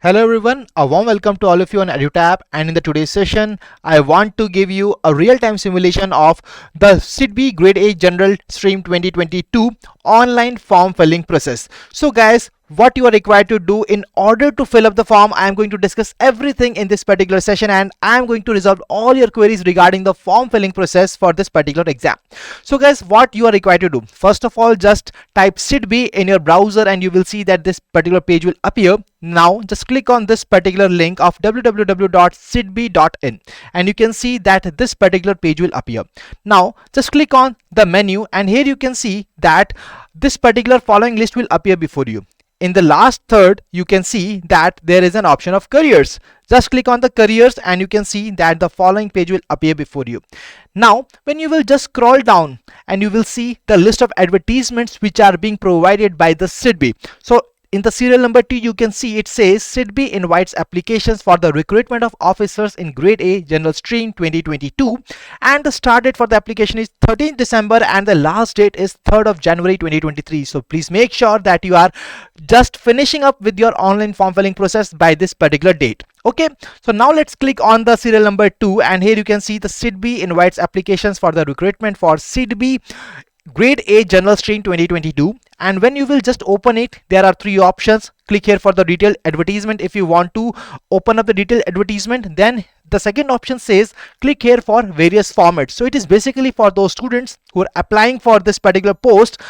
Hello everyone, a warm welcome to all of you on EduTap, and in the today's session I want to give you a real-time simulation of the SIDBI Grade A General Stream 2022 online form filling process. So guys, what you are required to do in order to fill up the form, I am going to discuss everything in this particular session, and I am going to resolve all your queries regarding the form filling process for this particular exam. So guys, what you are required to do, first of all, just type SIDBI in your browser and you will see that this particular page will appear. Now just click on this particular link of www.sidbi.in and you can see that this particular page will appear. Now just click on the menu and here you can see that this particular following list will appear before you. In the last third you can see that there is an option of careers. Just click on the careers and you can see that the following page will appear before you. Now when you will just scroll down and you will see the list of advertisements which are being provided by the SIDBI. So in the serial number 2 you can see it says SIDBI invites applications for the recruitment of officers in Grade A General Stream 2022, and the start date for the application is 13th December and the last date is 3rd of January 2023. So please make sure that you are just finishing up with your online form filling process by this particular date. Okay, so now let's click on the serial number 2 and here you can see the SIDBI invites applications for the recruitment for SIDBI Grade A General Stream 2022, and when you will just open it, there are three options. Click here for the detailed advertisement if you want to open up the detailed advertisement. Then the second option says click here for various formats. So it is basically for those students who are applying for this particular post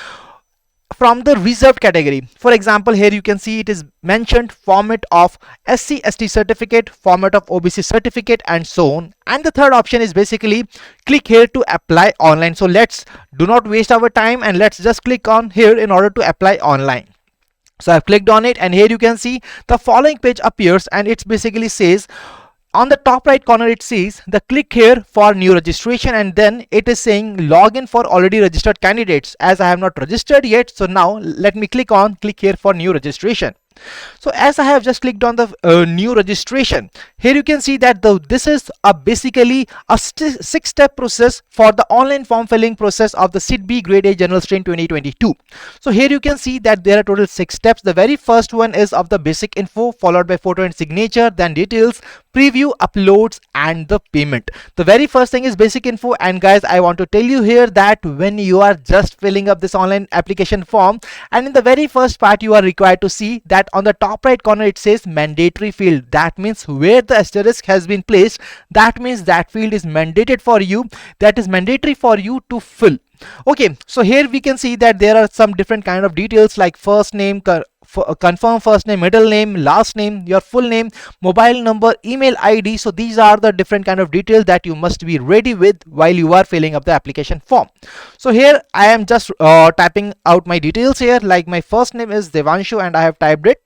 from the reserved category. For example, here you can see it is mentioned format of SC/ST certificate, format of OBC certificate, and so on. And the third option is basically click here to apply online. So let's do not waste our time and let's just click on here in order to apply online. So I've clicked on it and here you can see the following page appears and it basically says, on the top right corner it says the click here for new registration, and then it is saying login for already registered candidates. As I have not registered yet, so now let me click here for new registration. So as I have just clicked on the new registration, here you can see that this is basically a 6-step process for the online form filling process of the SIDBI Grade A General Stream 2022. So here you can see that there are total 6 steps. The very first one is of the basic info, followed by photo and signature, then details, preview, uploads, and the payment. The very first thing is basic info, and guys, I want to tell you here that when you are just filling up this online application form, and in the very first part you are required to see that on the top right corner it says mandatory field. That means where the asterisk has been placed, that means that field is mandated for you, that is mandatory for you to fill. Okay, so here we can see that there are some different kind of details like first name, confirm first name, middle name, last name, your full name, mobile number, email ID. So these are the different kind of details that you must be ready with while you are filling up the application form. So here I am just typing out my details here, like my first name is Devanshu and I have typed it.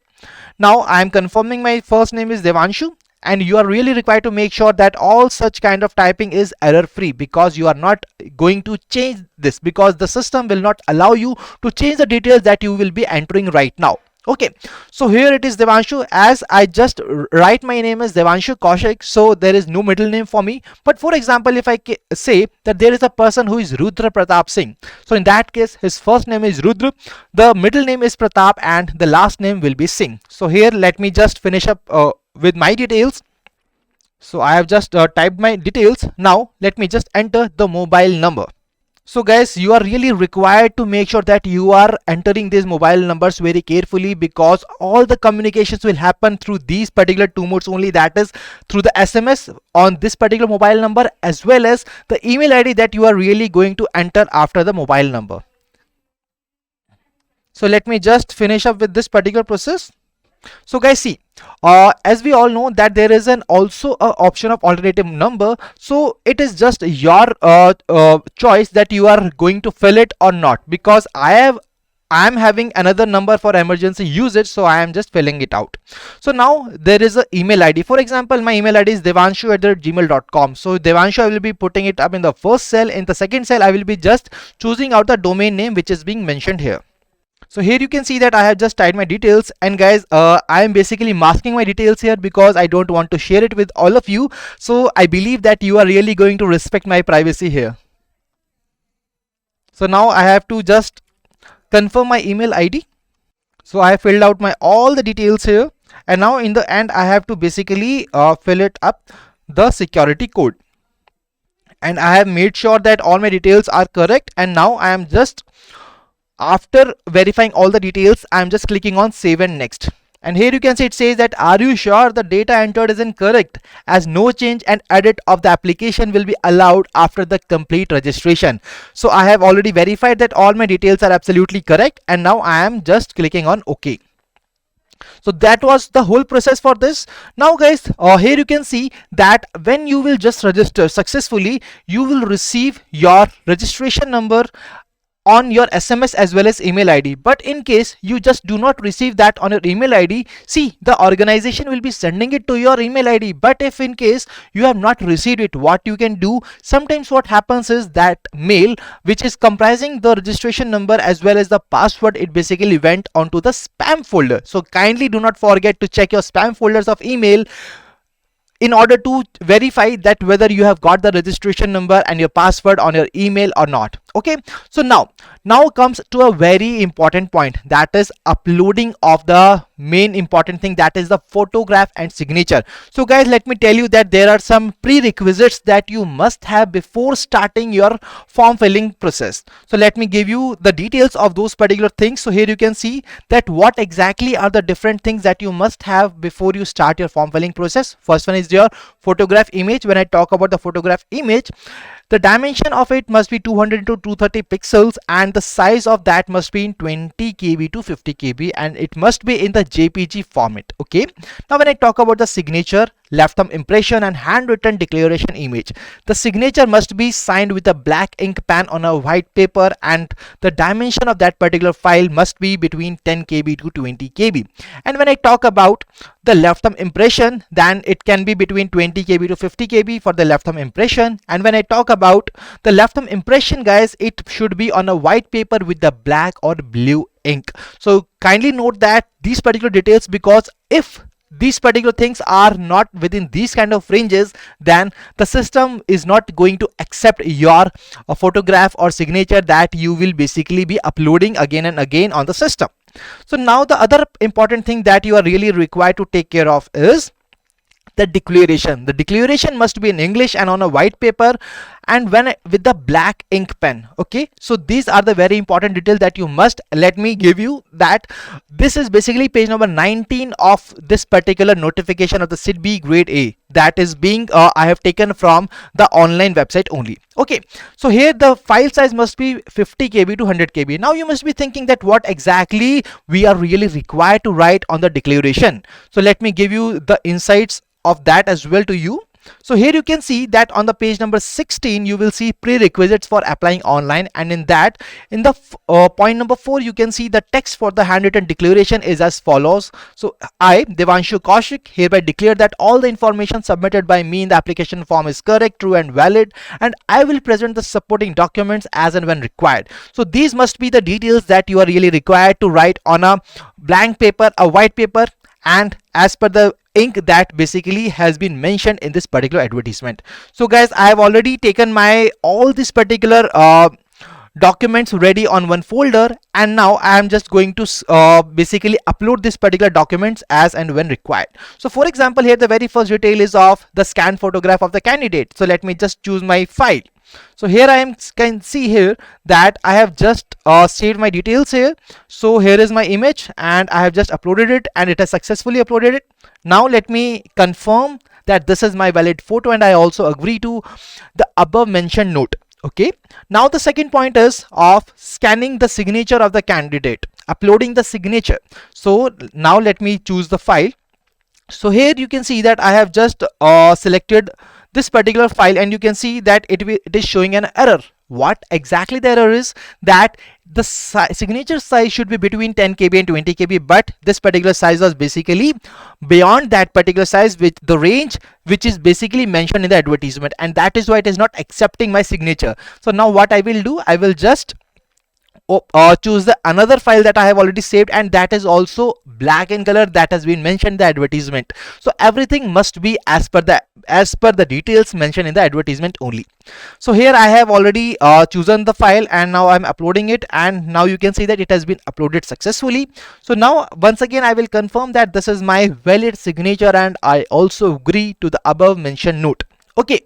Now I am confirming my first name is Devanshu, and you are really required to make sure that all such kind of typing is error free, because you are not going to change this, because the system will not allow you to change the details that you will be entering right now. Okay, so here it is Devanshu. As I just write my name as Devanshu Kaushik, so there is no middle name for me. But for example, if I say that there is a person who is Rudra Pratap Singh, so in that case his first name is Rudra, the middle name is Pratap, and the last name will be Singh. So here let me just finish up with my details. So I have just typed my details. Now let me just enter the mobile number. So guys, you are really required to make sure that you are entering these mobile numbers very carefully, because all the communications will happen through these particular two modes only, that is through the SMS on this particular mobile number as well as the email ID that you are really going to enter after the mobile number. So let me just finish up with this particular process. So guys, see, as we all know that there is an also a option of alternative number. So it is just your choice that you are going to fill it or not, because I am having another number for emergency usage, so I am just filling it out. So now there is a email ID. For example, my email ID is devanshu@gmail.com. So Devanshu, I will be putting it up in the first cell. In the second cell I will be just choosing out the domain name which is being mentioned here. So here you can see that I have just typed my details, and guys, I am basically masking my details here because I don't want to share it with all of you. So I believe that you are really going to respect my privacy here. So now I have to just confirm my email ID. So I have filled out my all the details here, and now in the end I have to basically fill it up the security code, and I have made sure that all my details are correct. And now I am just, after verifying all the details, I am just clicking on save and next. And here you can see it says that, are you sure the data entered is incorrect, as no change and edit of the application will be allowed after the complete registration. So I have already verified that all my details are absolutely correct, and now I am just clicking on OK. So that was the whole process for this. Now guys, here you can see that when you will just register successfully, you will receive your registration number on your SMS as well as email ID. But in case you just do not receive that on your email ID, see, the organization will be sending it to your email ID. But if in case you have not received it, what you can do, sometimes what happens is that mail which is comprising the registration number as well as the password, it basically went onto the spam folder. So kindly do not forget to check your spam folders of email in order to verify that whether you have got the registration number and your password on your email or not. Okay, so now comes to a very important point, that is uploading of the main important thing, that is the photograph and signature. So guys, let me tell you that there are some prerequisites that you must have before starting your form filling process. So let me give you the details of those particular things. So here you can see that what exactly are the different things that you must have before you start your form filling process. First one is your photograph image. When I talk about the photograph image, the dimension of it must be 200 to 230 pixels, and the size of that must be in 20 KB to 50 KB, and it must be in the JPG format. Okay, now when I talk about the signature, left thumb impression and handwritten declaration image, the signature must be signed with a black ink pen on a white paper, and the dimension of that particular file must be between 10 KB to 20 KB. And when I talk about the left thumb impression, then it can be between 20 KB to 50 KB for the left thumb impression. And when I talk about the left thumb impression, guys, it should be on a white paper with the black or blue ink. So kindly note that these particular details, because if these particular things are not within these kind of ranges, then the system is not going to accept your photograph or signature that you will basically be uploading again and again on the system. So now the other important thing that you are really required to take care of is the declaration. The declaration must be in English and on a white paper, and with the black ink pen. Okay, so these are the very important details that you must. Let me give you that this is basically page number 19 of this particular notification of the SIDBI grade A, that is being I have taken from the online website only. Okay, so here the file size must be 50 KB to 100 KB. Now you must be thinking that what exactly we are really required to write on the declaration. So let me give you the insights of that as well to you. So here you can see that on the page number 16 you will see prerequisites for applying online, and in that, in the point number 4, you can see the text for the handwritten declaration is as follows. So I, Devanshu Kaushik, hereby declare that all the information submitted by me in the application form is correct, true and valid, and I will present the supporting documents as and when required. So these must be the details that you are really required to write on a blank paper, a white paper, and as per the ink that basically has been mentioned in this particular advertisement. So guys, I have already taken my all these particular documents ready on one folder, and now I am just going to basically upload this particular documents as and when required. So for example, here the very first detail is of the scanned photograph of the candidate. So let me just choose my file. So here I can see here that I have just saved my details here. So here is my image and I have just uploaded it, and it has successfully uploaded it. Now let me confirm that this is my valid photo, and I also agree to the above mentioned note. Okay, now the second point is of scanning the signature of the candidate, uploading the signature. So now let me choose the file. So here you can see that I have just selected this particular file, and you can see that it is showing an error. What exactly the error is that the signature size should be between 10 KB and 20 KB, but this particular size was basically beyond that particular size, with the range which is basically mentioned in the advertisement, and that is why it is not accepting my signature. So now what I will do, I will just choose the another file that I have already saved, and that is also black in color, that has been mentioned in the advertisement. So everything must be as per the details mentioned in the advertisement only. So here I have already chosen the file, and now I'm uploading it, and now you can see that it has been uploaded successfully. So now once again I will confirm that this is my valid signature, and I also agree to the above mentioned note. Okay,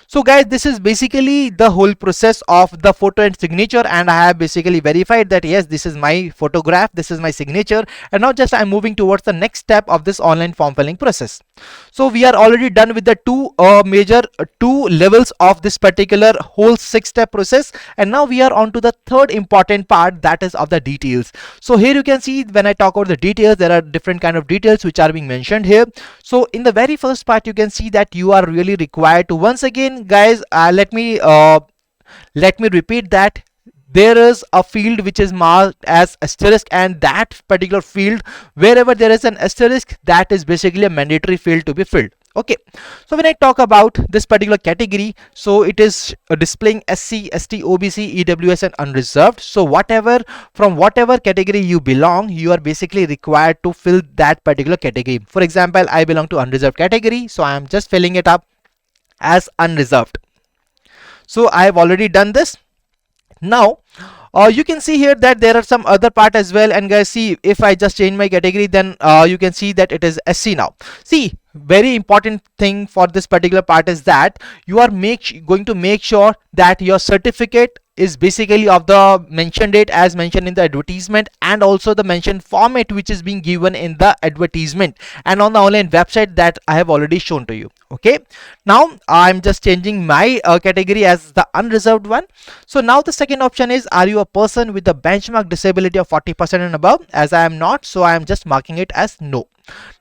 so guys, this is basically the whole process of the photo and signature, and I have basically verified that yes, this is my photograph, this is my signature. And now just I'm moving towards the next step of this online form filling process. So we are already done with the two levels of this particular whole 6-step process, and now we are on to the third important part, that is of the details. So here you can see when I talk about the details, there are different kind of details which are being mentioned here. So in the very first part you can see that you are really required to, once again guys, let me repeat that there is a field which is marked as asterisk, and that particular field, wherever there is an asterisk, that is basically a mandatory field to be filled. Okay, so when I talk about this particular category, so it is displaying SC, ST, OBC, EWS and unreserved. So from whatever category you belong, you are basically required to fill that particular category. For example, I belong to unreserved category, so I am just filling it up as unreserved. So I have already done this. Now you can see here that there are some other part as well, and guys, see, if I just change my category, then you can see that it is SC now. See, very important thing for this particular part is that you are going to make sure that your certificate is basically of the mentioned date as mentioned in the advertisement, and also the mentioned format which is being given in the advertisement and on the online website that I have already shown to you. Okay, now I'm just changing my category as the unreserved one. So now the second option is, are you a person with the benchmark disability of 40% and above? As I am not, so I am just marking it as no.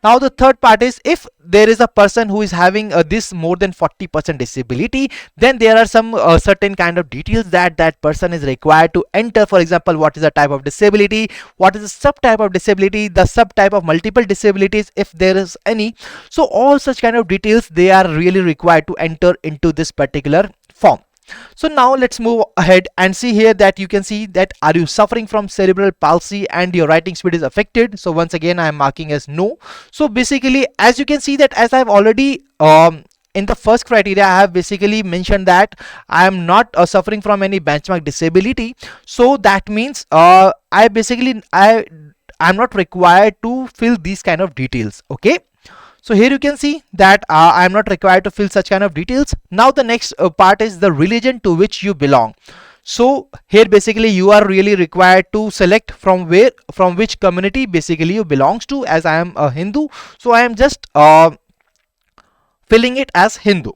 Now the third part is, if there is a person who is having this more than 40% disability, then there are some certain kind of details that that person is required to enter. For example, what is the type of disability, what is the subtype of disability, the subtype of multiple disabilities if there is any. So all such kind of details, they are really required to enter into this particular form. So now let's move ahead and see here that you can see that, are you suffering from cerebral palsy and your writing speed is affected? So once again I am marking as no. So basically, as you can see that, as I've already in the first criteria, I have basically mentioned that I am not suffering from any benchmark disability. So that means I'm not required to fill these kind of details. Okay, so here you can see that I am not required to fill such kind of details. Now the next part is the religion to which you belong. So here basically you are really required to select from which community basically you belongs to. As I am a Hindu, so I am just filling it as Hindu.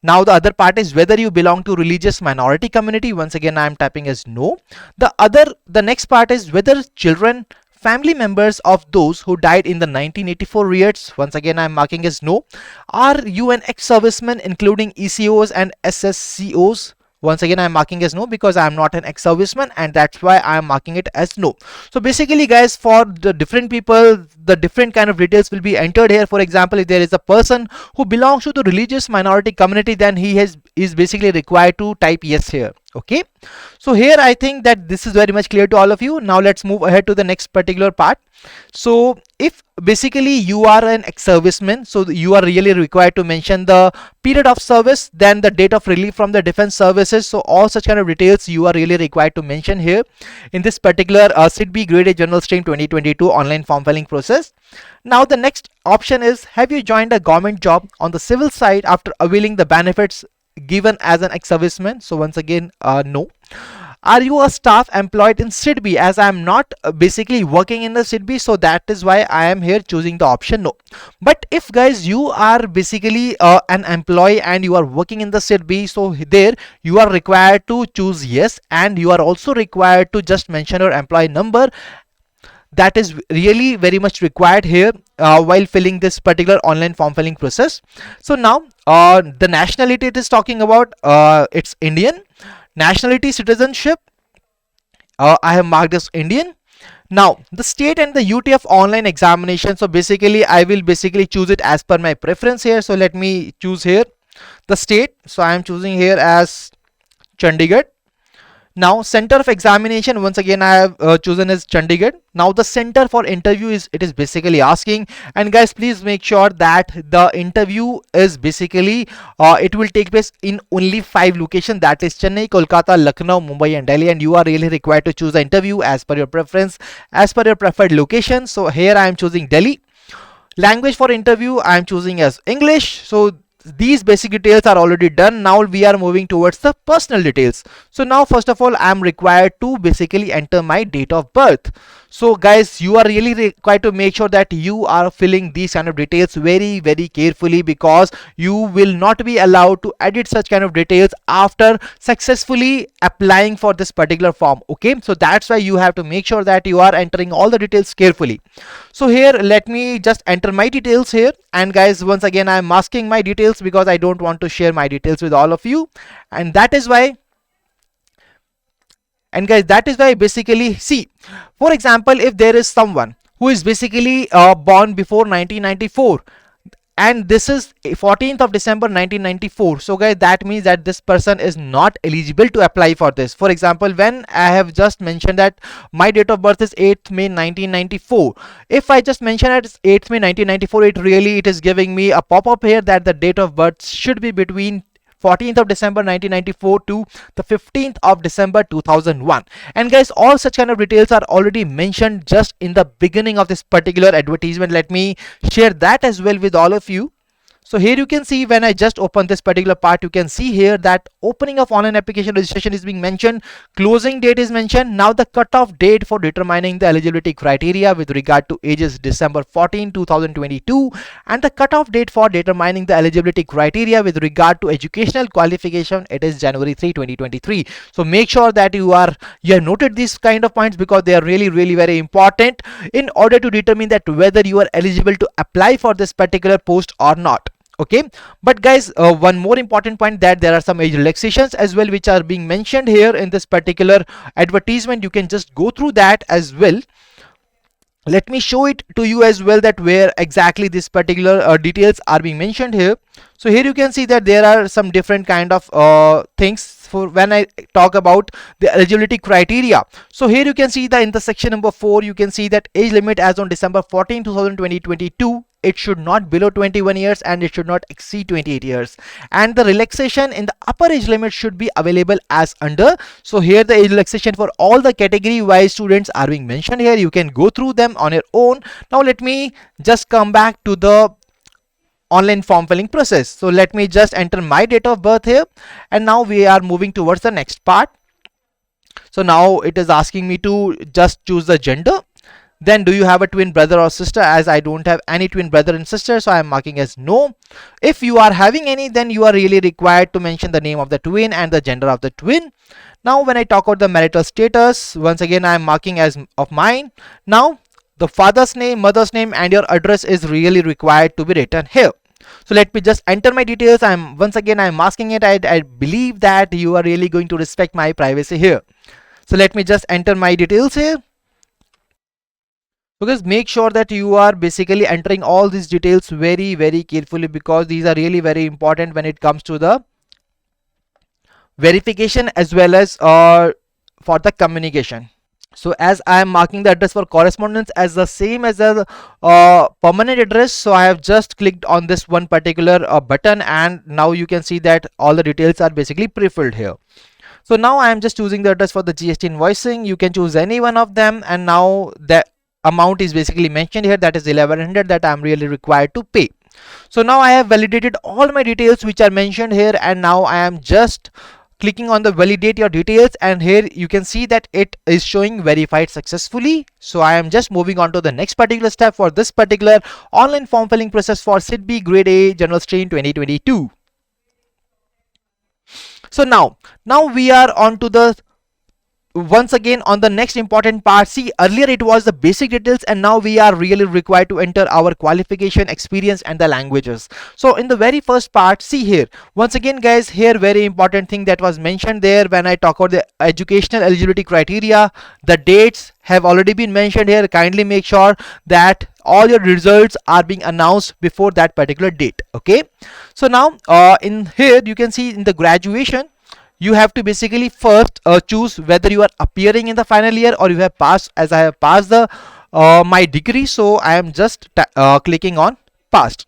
Now the other part is whether you belong to religious minority community. Once again I am typing as no. The next part is whether children, family members of those who died in the 1984 riots. Once again I am marking as no. Are you an ex-serviceman including ECOs and SSCOs? Once again I am marking as no, because I am not an ex-serviceman, and that's why I am marking it as no. So basically guys, for the different people, the different kind of details will be entered here. For example, if there is a person who belongs to the religious minority community, then he is basically required to type yes here. Okay, so here I think that this is very much clear to all of you. Now let's move ahead to the next particular part. So if basically you are an ex-serviceman, so you are really required to mention the period of service, then the date of relief from the defense services. So all such kind of details you are really required to mention here in this particular SIDBI Grade A General Stream 2022 online form filling process. Now the next option is, have you joined a government job on the civil side after availing the benefits given as an ex-serviceman? So once again no. Are you a staff employed in SIDBI? As I am not basically working in the SIDBI, so that is why I am here choosing the option no. But if guys you are basically an employee and you are working in the SIDBI, so there you are required to choose yes, and you are also required to just mention your employee number. That is really very much required here while filling this particular online form filling process. So now the nationality it is talking about, it's Indian. Nationality, citizenship, I have marked as Indian. Now the state and the UT of online examination, so basically I will basically choose it as per my preference here. So let me choose here the state. So I am choosing here as Chandigarh. Now center of examination, once again I have chosen as Chandigarh. Now the center for interview is, it is basically asking, and guys please make sure that the interview is basically it will take place in only 5 locations, that is Chennai, Kolkata, Lucknow, Mumbai and Delhi, and you are really required to choose the interview as per your preference, as per your preferred location. So here I am choosing Delhi. Language for interview I am choosing as English. So these basic details are already done. Now we are moving towards the personal details. So now first of all I am required to basically enter my date of birth. So guys, you are really required to make sure that you are filling these kind of details very carefully, because you will not be allowed to edit such kind of details after successfully applying for this particular form. Okay, so that's why you have to make sure that you are entering all the details carefully. So here let me just enter my details here, and guys once again I am masking my details because I don't want to share my details with all of you, and that is why, and guys that is why basically, see, for example, if there is someone who is basically born before 1994, and this is 14th of December 1994, so guys that means that this person is not eligible to apply for this. For example, when I have just mentioned that my date of birth is 8th May 1994, if I just mention that it's 8th May 1994, it is giving me a pop-up here that the date of birth should be between 14th of December 1994 to the 15th of December 2001. And guys, all such kind of details are already mentioned just in the beginning of this particular advertisement. Let me share that as well with all of you. So here you can see, when I just open this particular part, you can see here that opening of online application registration is being mentioned, closing date is mentioned. Now the cutoff date for determining the eligibility criteria with regard to ages December 14, 2022, and the cutoff date for determining the eligibility criteria with regard to educational qualification, it is January 3, 2023. So make sure that you have noted these kind of points, because they are really very important in order to determine that whether you are eligible to apply for this particular post or not. Okay, but guys, one more important point, that there are some age relaxations as well which are being mentioned here in this particular advertisement. You can just go through that as well. Let me show it to you as well, that where exactly this particular details are being mentioned here. So here you can see that there are some different kind of things for when I talk about the eligibility criteria. So here you can see that in the section number 4, you can see that age limit as on December 14, 2022, it should not below 21 years and it should not exceed 28 years, and the relaxation in the upper age limit should be available as under. So here the age relaxation for all the category wise students are being mentioned here. You can go through them on your own. Now let me just come back to the online form filling process. So let me just enter my date of birth here, and now we are moving towards the next part. So now it is asking me to just choose the gender. Then do you have a twin brother or sister? As I don't have any twin brother and sister, so I am marking as no. If you are having any, then you are really required to mention the name of the twin and the gender of the twin. Now when I talk about the marital status, once again I am marking as of mine. Now the father's name, mother's name and your address is really required to be written here. So let me just enter my details. I'm masking it. I believe that you are really going to respect my privacy here. So let me just enter my details here. Because make sure that you are basically entering all these details very carefully, because these are really very important when it comes to the verification as well as for the communication. So as I am marking the address for correspondence as the same as the permanent address, so I have just clicked on this one particular button, and now you can see that all the details are basically pre-filled here. So now I am just choosing the address for the GST invoicing. You can choose any one of them, and now the amount is basically mentioned here, that is 1100 that I am really required to pay. So now I have validated all my details which are mentioned here, and now I am just clicking on the validate your details, and here you can see that it is showing verified successfully. So I am just moving on to the next particular step for this particular online form filling process for SIDBI Grade A General Stream 2022. So now we are on to the once again on the next important part. See, earlier it was the basic details, and now we are really required to enter our qualification, experience and the languages. So in the very first part, see here once again guys, here very important thing that was mentioned there when I talk about the educational eligibility criteria, the dates have already been mentioned here. Kindly make sure that all your results are being announced before that particular date. Okay, so now in here you can see in the graduation, you have to basically first choose whether you are appearing in the final year or you have passed. As I have passed the my degree, so I am just clicking on passed.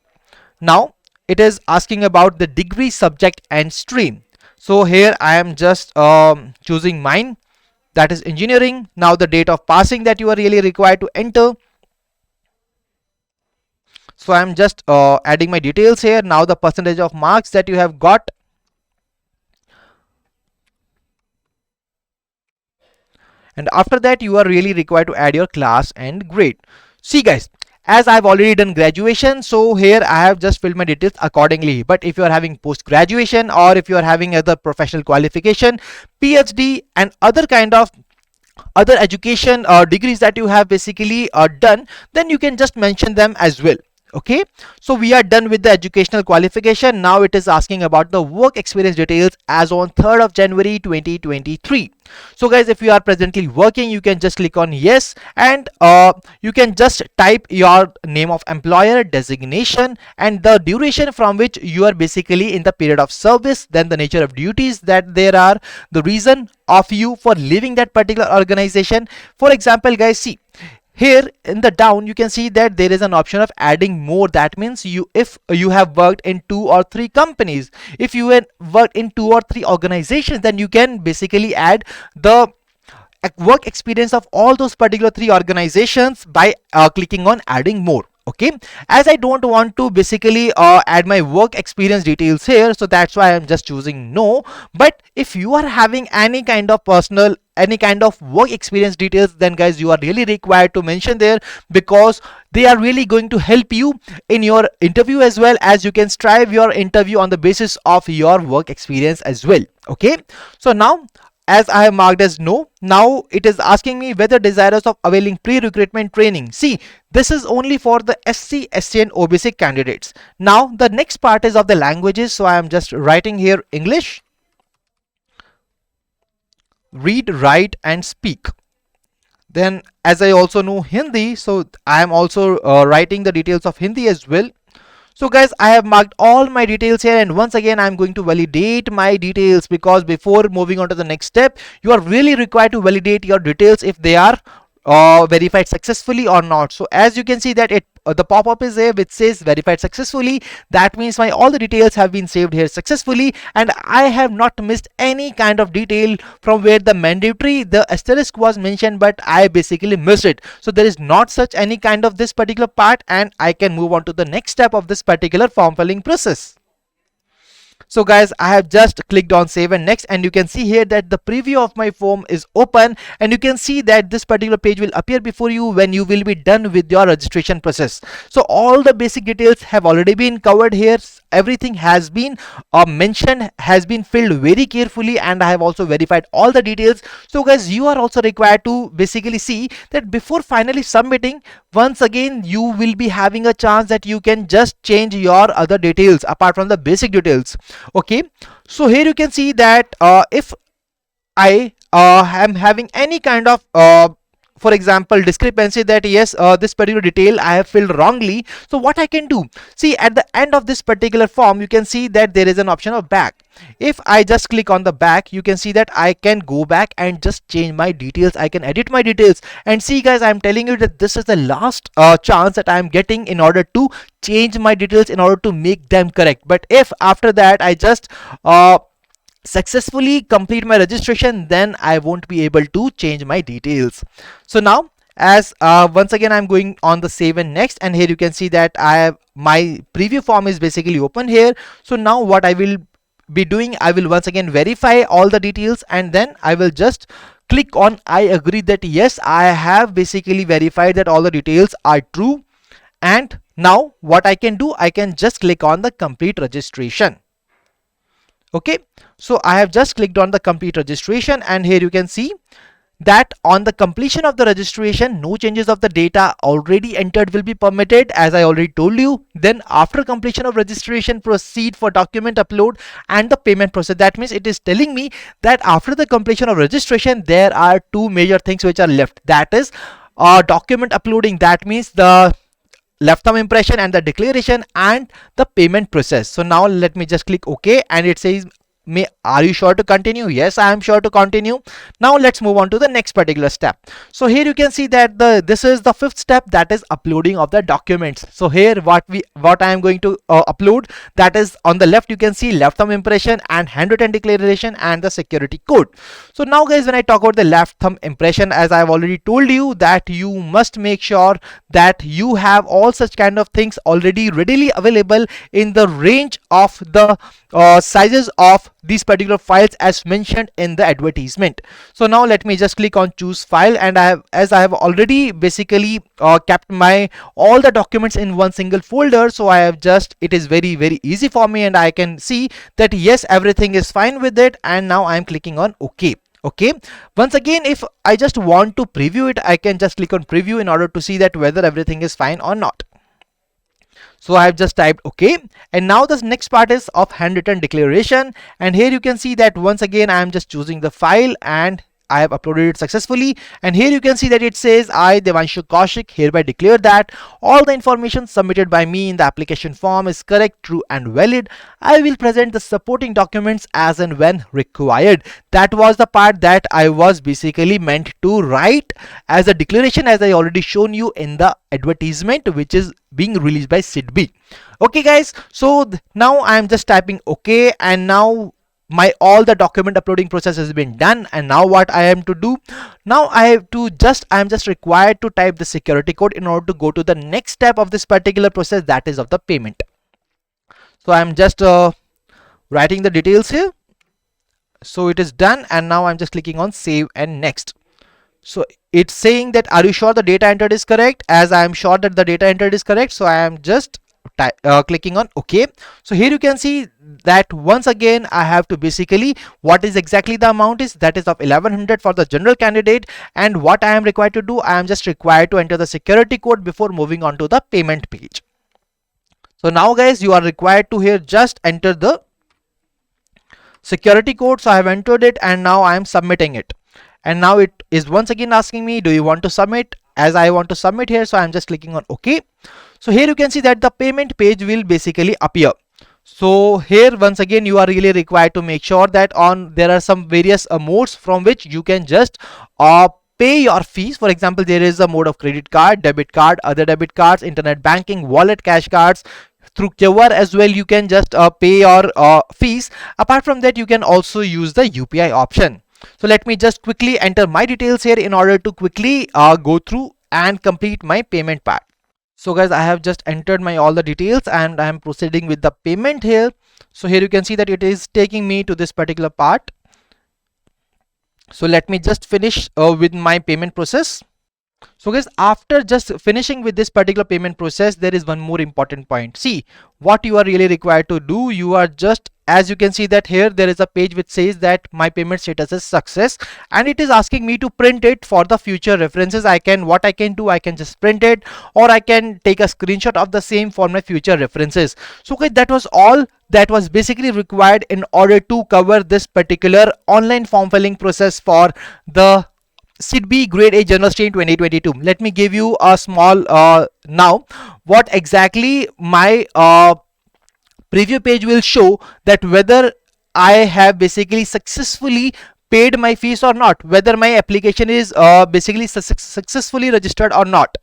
Now it is asking about the degree, subject and stream. So here I am just choosing mine, that is engineering. Now the date of passing that you are really required to enter. So I am just adding my details here. Now the percentage of marks that you have got, and after that you are really required to add your class and grade. See guys, as I've already done graduation, so here I have just filled my details accordingly. But if you are having post graduation, or if you are having other professional qualification, PhD and other kind of other education degrees that you have basically done, then you can just mention them as well. Okay, so we are done with the educational qualification. Now it is asking about the work experience details as on 3rd of January 2023. So guys, if you are presently working, you can just click on yes, and you can just type your name of employer, designation and the duration from which you are basically in the period of service, then the nature of duties that there are, the reason of you for leaving that particular organization. For example guys, see here in the down you can see that there is an option of adding more. That means you, if you have worked in 2 or 3 companies, if you have worked in 2 or 3 organizations, then you can basically add the work experience of all those particular 3 organizations by clicking on adding more. Okay, as I don't want to basically add my work experience details here, so that's why I'm just choosing no. But if you are having any kind of personal, any kind of work experience details, then guys you are really required to mention there, because they are really going to help you in your interview, as well as you can strive your interview on the basis of your work experience as well. Okay, so now as I have marked as no, now it is asking me whether desirous of availing pre-recruitment training. See, this is only for the SC, SC and OBC candidates. Now the next part is of the languages, so I am just writing here English, read, write and speak. Then as I also know Hindi, so I am also writing the details of Hindi as well. So guys, I have marked all my details here, and once again I'm going to validate my details, because before moving on to the next step, you are really required to validate your details if they are verified successfully or not. So as you can see that it the pop-up is there which says verified successfully. That means my all the details have been saved here successfully, and I have not missed any kind of detail from where the mandatory, the asterisk was mentioned, but I basically missed it. So there is not such any kind of this particular part, and I can move on to the next step of this particular form filling process. So guys, I have just clicked on save and next, and you can see here that the preview of my form is open, and you can see that this particular page will appear before you when you will be done with your registration process. So all the basic details have already been covered here. Everything has been mentioned, has been filled very carefully, and I have also verified all the details. So guys, you are also required to basically see that before finally submitting, once again you will be having a chance that you can just change your other details apart from the basic details. Okay, so here you can see that if I am having any kind of for example discrepancy, that yes, this particular detail I have filled wrongly, so what I can do, see at the end of this particular form you can see that there is an option of back. If I just click on the back, you can see that I can go back and just change my details, I can edit my details. And see guys, I'm telling you that this is the last chance that I'm getting in order to change my details, in order to make them correct. But if after that I just successfully complete my registration, then I won't be able to change my details. So now as once again I'm going on the save and next, and here you can see that I have my preview form is basically open here. So now what I will be doing, I will once again verify all the details, and then I will just click on I agree that yes, I have basically verified that all the details are true. And now what I can do, I can just click on the complete registration. Okay, so I have just clicked on the complete registration, and here you can see that on the completion of the registration, no changes of the data already entered will be permitted, as I already told you. Then after completion of registration, proceed for document upload and the payment process. That means it is telling me that after the completion of registration, there are 2 major things which are left. That is document uploading, that means the left thumb impression and the declaration, and the payment process. So now let me just click OK, and it says are you sure to continue? Yes, I am sure to continue. Now let's move on to the next particular step. So here you can see that this is the fifth step, that is uploading of the documents. So here what I am going to upload, that is on the left you can see left thumb impression and handwritten declaration and the security code. So now guys, when I talk about the left thumb impression, as I have already told you that you must make sure that you have all such kind of things already readily available in the range of the sizes of these particular files as mentioned in the advertisement. So now let me just click on choose file, and as I have already basically kept my all the documents in one single folder, so I have just, it is very easy for me, and I can see that yes, everything is fine with it. And now I am clicking on OK. Okay, once again, if I just want to preview it, I can just click on preview in order to see that whether everything is fine or not. So I have just typed OK, and now the next part is of handwritten declaration, and here you can see that once again I am just choosing the file and I have uploaded it successfully. And here you can see that it says, I, Devanshu Kaushik, hereby declare that all the information submitted by me in the application form is correct, true and valid. I will present the supporting documents as and when required. That was the part that I was basically meant to write as a declaration, as I already shown you in the advertisement which is being released by SIDBI. Okay guys, so now I am just typing OK, and now my all the document uploading process has been done. And now what I am to do, now I am just required to type the security code in order to go to the next step of this particular process, that is of the payment. So I am just writing the details here. So it is done, and now I'm just clicking on save and next. So it's saying that are you sure the data entered is correct? As I am sure that the data entered is correct, so I am just clicking on OK. So here you can see that once again I have to basically, what is exactly the amount is, that is of 1100 for the general candidate. And what I am required to do, I am just required to enter the security code before moving on to the payment page. So now guys, you are required to here just enter the security code. So I have entered it, and now I am submitting it. And now it is once again asking me, do you want to submit? As I want to submit here, so I'm just clicking on OK. So here you can see that the payment page will basically appear. So here once again you are really required to make sure that there are some various modes from which you can just pay your fees. For example, there is a mode of credit card, debit card, other debit cards, internet banking, wallet, cash cards. Through QR as well you can just pay your fees. Apart from that, you can also use the UPI option. So let me just quickly enter my details here in order to quickly go through and complete my payment part. So guys, I have just entered my all the details, and I am proceeding with the payment here. So here you can see that it is taking me to this particular part. So let me just finish with my payment process. So guys, after just finishing with this particular payment process, there is one more important point. See, what you are really required to do, you are just, as you can see that here there is a page which says that my payment status is success, and it is asking me to print it for the future references. What I can do, I can just print it, or I can take a screenshot of the same for my future references. So guys, that was all that was basically required in order to cover this particular online form filling process for the SIDBI Grade A General Stream 2022. Let me give you a small now what exactly my preview page will show, that whether I have basically successfully paid my fees or not, whether my application is basically successfully registered or not.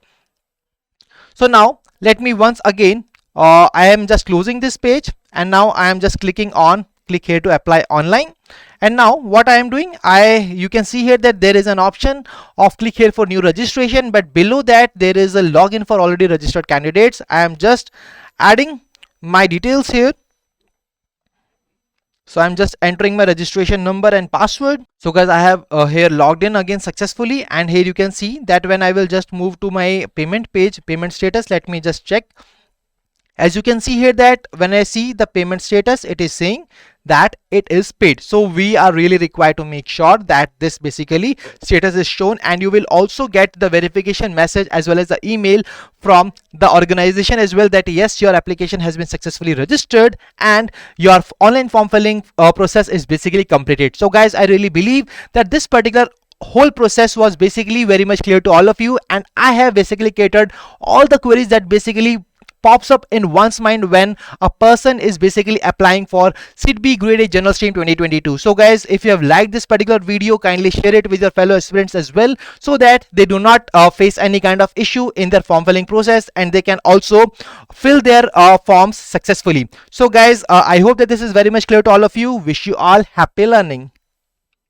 So now let me once again I am just closing this page, and now I am just clicking on click here to apply online. And now what I am doing, you can see here that there is an option of click here for new registration, but below that there is a login for already registered candidates. I am just adding my details here. So I'm just entering my registration number and password. So guys, I have here logged in again successfully, and here you can see that when I will just move to my payment page, payment status, let me just check. As you can see here that when I see the payment status, it is saying that it is paid. So we are really required to make sure that this basically status is shown, and you will also get the verification message as well as the email from the organization as well, that yes, your application has been successfully registered and your online form filling process is basically completed. So guys, I really believe that this particular whole process was basically very much clear to all of you, and I have basically catered all the queries that basically pops up in one's mind when a person is basically applying for SIDBI Grade A General Stream 2022. So guys, if you have liked this particular video, kindly share it with your fellow aspirants as well, so that they do not face any kind of issue in their form filling process, and they can also fill their forms successfully. So guys, I hope that this is very much clear to all of you. Wish you all happy learning.